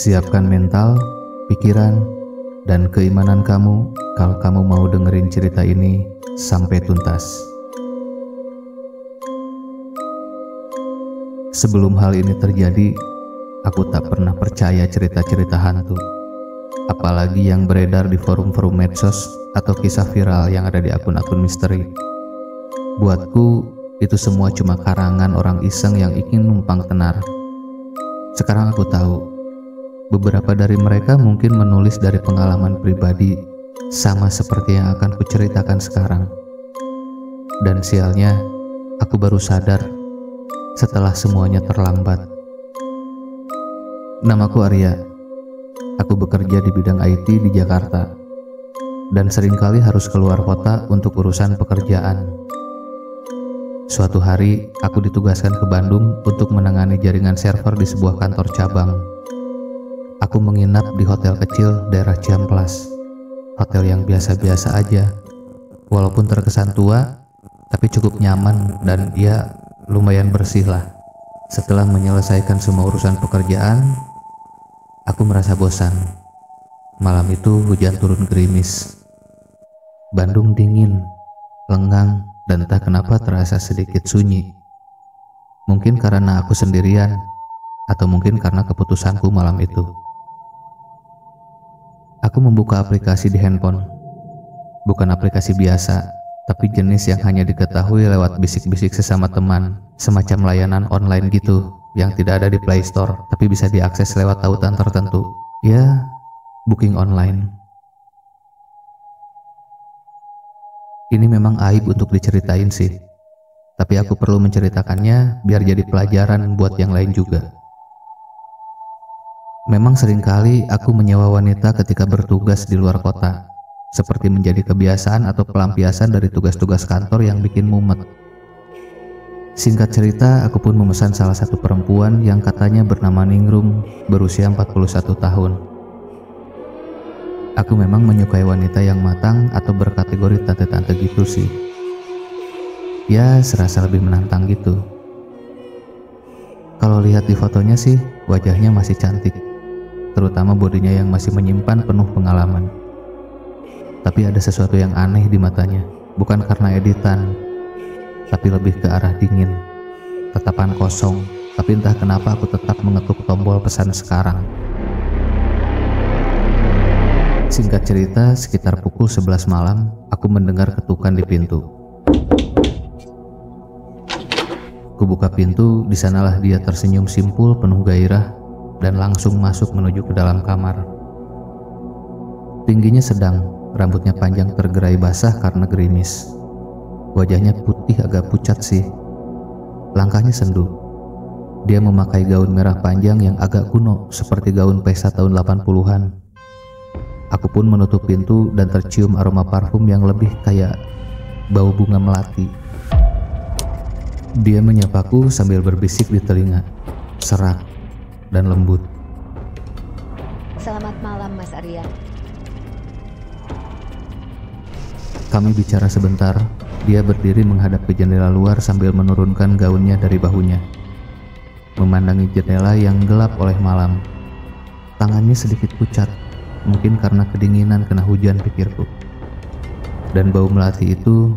Siapkan mental, pikiran, dan keimanan kamu kalau kamu mau dengerin cerita ini sampai tuntas. Sebelum hal ini terjadi, aku tak pernah percaya cerita-cerita hantu, apalagi yang beredar di forum-forum medsos atau kisah viral yang ada di akun-akun misteri. Buatku, itu semua cuma karangan orang iseng yang ingin numpang tenar. Sekarang aku tahu, beberapa dari mereka mungkin menulis dari pengalaman pribadi, sama seperti yang akan kuceritakan sekarang. Dan sialnya, aku baru sadar setelah semuanya terlambat. Namaku Arya. Aku bekerja di bidang IT di Jakarta, dan seringkali harus keluar kota untuk urusan pekerjaan. Suatu hari, aku ditugaskan ke Bandung untuk menangani jaringan server di sebuah kantor cabang. Aku menginap di hotel kecil daerah Ciamplas, hotel yang biasa-biasa aja, walaupun terkesan tua, tapi cukup nyaman dan ya lumayan bersih lah. Setelah menyelesaikan semua urusan pekerjaan, aku merasa bosan. Malam itu hujan turun gerimis. Bandung dingin, lengang, dan entah kenapa terasa sedikit sunyi. Mungkin karena aku sendirian, atau mungkin karena keputusanku malam itu. Aku membuka aplikasi di handphone. Bukan aplikasi biasa, tapi jenis yang hanya diketahui lewat bisik-bisik sesama teman, semacam layanan online gitu, yang tidak ada di Play Store, tapi bisa diakses lewat tautan tertentu. Ya, booking online. Ini memang aib untuk diceritain sih, tapi aku perlu menceritakannya biar jadi pelajaran buat yang lain juga. Memang seringkali aku menyewa wanita ketika bertugas di luar kota, seperti menjadi kebiasaan atau pelampiasan dari tugas-tugas kantor yang bikin mumet. Singkat cerita, aku pun memesan salah satu perempuan yang katanya bernama Ningrum, berusia 41 tahun. Aku memang menyukai wanita yang matang atau berkategori tante-tante gitu sih. Ya, serasa lebih menantang gitu. Kalau lihat di fotonya sih, wajahnya masih cantik, terutama bodinya yang masih menyimpan penuh pengalaman. Tapi ada sesuatu yang aneh di matanya, bukan karena editan, tapi lebih ke arah dingin, tatapan kosong. Tapi entah kenapa aku tetap mengetuk tombol pesan sekarang. Singkat cerita, sekitar pukul 11 malam, aku mendengar ketukan di pintu. Kubuka pintu, di sanalah dia tersenyum simpul penuh gairah dan langsung masuk menuju ke dalam kamar. Tingginya sedang, rambutnya panjang tergerai basah karena gerimis. Wajahnya putih agak pucat sih. Langkahnya sendu. Dia memakai gaun merah panjang yang agak kuno, seperti gaun pesta tahun 80-an. Aku pun menutup pintu dan tercium aroma parfum yang lebih kayak bau bunga melati. Dia menyapaku sambil berbisik di telinga, serak dan lembut. Selamat malam, Mas Arya. Kami bicara sebentar. Dia berdiri menghadap ke jendela luar sambil menurunkan gaunnya dari bahunya, memandangi jendela yang gelap oleh malam. Tangannya sedikit pucat, mungkin karena kedinginan kena hujan, pikirku. Dan bau melati itu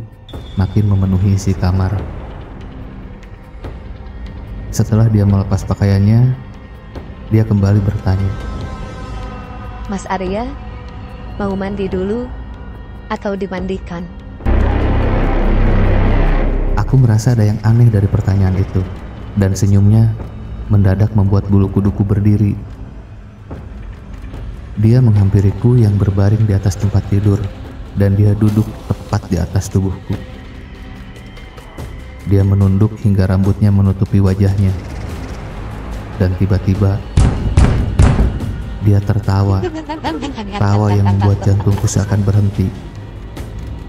makin memenuhi isi kamar. Setelah dia melepas pakaiannya, dia kembali bertanya, Mas Arya, mau mandi dulu atau dimandikan? Aku merasa ada yang aneh dari pertanyaan itu, dan senyumnya mendadak membuat bulu kuduku berdiri. Dia menghampiriku yang berbaring di atas tempat tidur, dan dia duduk tepat di atas tubuhku. Dia menunduk hingga rambutnya menutupi wajahnya, dan tiba-tiba dia tertawa, tawa yang membuat jantungku seakan berhenti.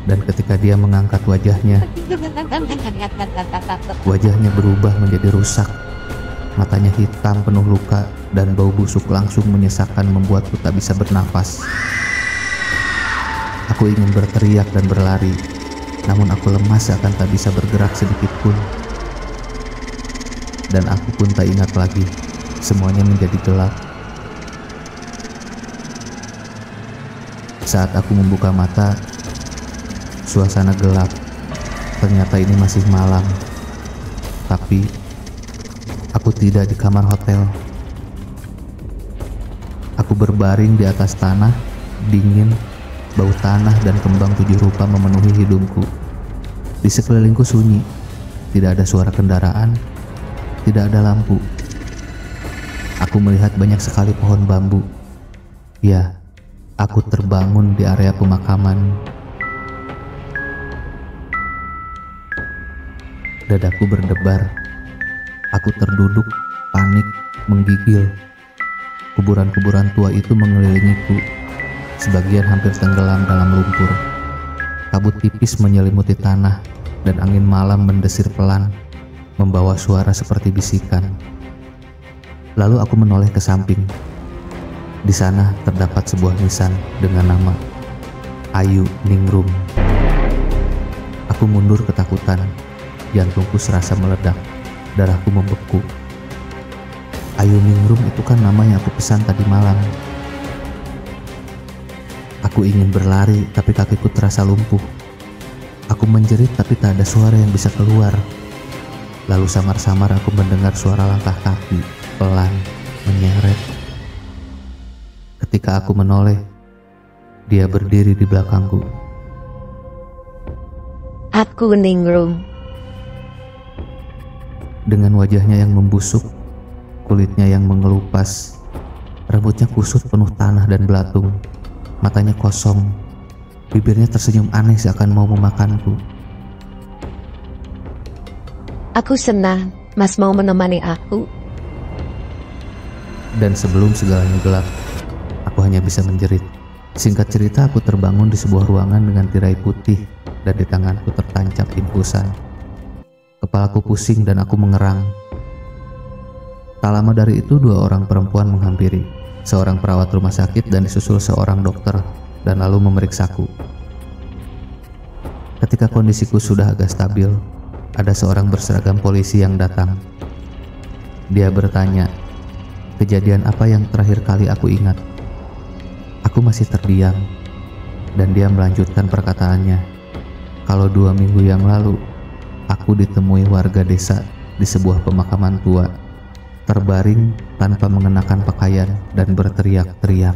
Dan ketika dia mengangkat wajahnya berubah menjadi rusak. Matanya hitam penuh luka dan bau busuk langsung menyesakkan, membuatku tak bisa bernafas. Aku ingin berteriak dan berlari, namun aku lemas seakan tak bisa bergerak sedikit pun. Dan aku pun tak ingat lagi, semuanya menjadi gelap. Saat aku membuka mata, suasana gelap. Ternyata ini masih malam. Tapi aku tidak di kamar hotel. Aku berbaring di atas tanah, dingin, bau tanah dan kembang 7 rupa memenuhi hidungku. Di sekelilingku sunyi, tidak ada suara kendaraan, tidak ada lampu. Aku melihat banyak sekali pohon bambu. Ya, aku terbangun di area pemakaman. Dadaku berdebar. Aku terduduk, panik, menggigil. Kuburan-kuburan tua itu mengelilingiku. Sebagian hampir tenggelam dalam lumpur. Kabut tipis menyelimuti tanah dan angin malam mendesir pelan, membawa suara seperti bisikan. Lalu aku menoleh ke samping. Di sana terdapat sebuah nisan dengan nama Ayu Ningrum. Aku mundur ketakutan. Jantungku serasa meledak. Darahku membeku. Ayu Ningrum itu kan nama yang aku pesan tadi malam. Aku ingin berlari, tapi kakiku terasa lumpuh. Aku menjerit, tapi tak ada suara yang bisa keluar. Lalu samar-samar aku mendengar suara langkah kaki, pelan, menyeret. Ketika aku menoleh, dia berdiri di belakangku. Aku Ningrum. Dengan wajahnya yang membusuk, kulitnya yang mengelupas, rambutnya kusut penuh tanah dan belatung, matanya kosong, bibirnya tersenyum aneh seakan mau memakanku. Aku senang Mas mau menemani aku. Dan sebelum segalanya gelap, aku hanya bisa menjerit. Singkat cerita, aku terbangun di sebuah ruangan dengan tirai putih dan di tanganku tertancap infusan. Kepalaku pusing dan aku mengerang. Tak lama dari itu 2 orang perempuan menghampiri, seorang perawat rumah sakit dan disusul seorang dokter, dan lalu memeriksaku. Ketika kondisiku sudah agak stabil, ada seorang berseragam polisi yang datang. Dia bertanya, kejadian apa yang terakhir kali aku ingat? Aku masih terdiam, dan dia melanjutkan perkataannya. Kalau 2 minggu yang lalu, aku ditemui warga desa di sebuah pemakaman tua, terbaring tanpa mengenakan pakaian dan berteriak-teriak.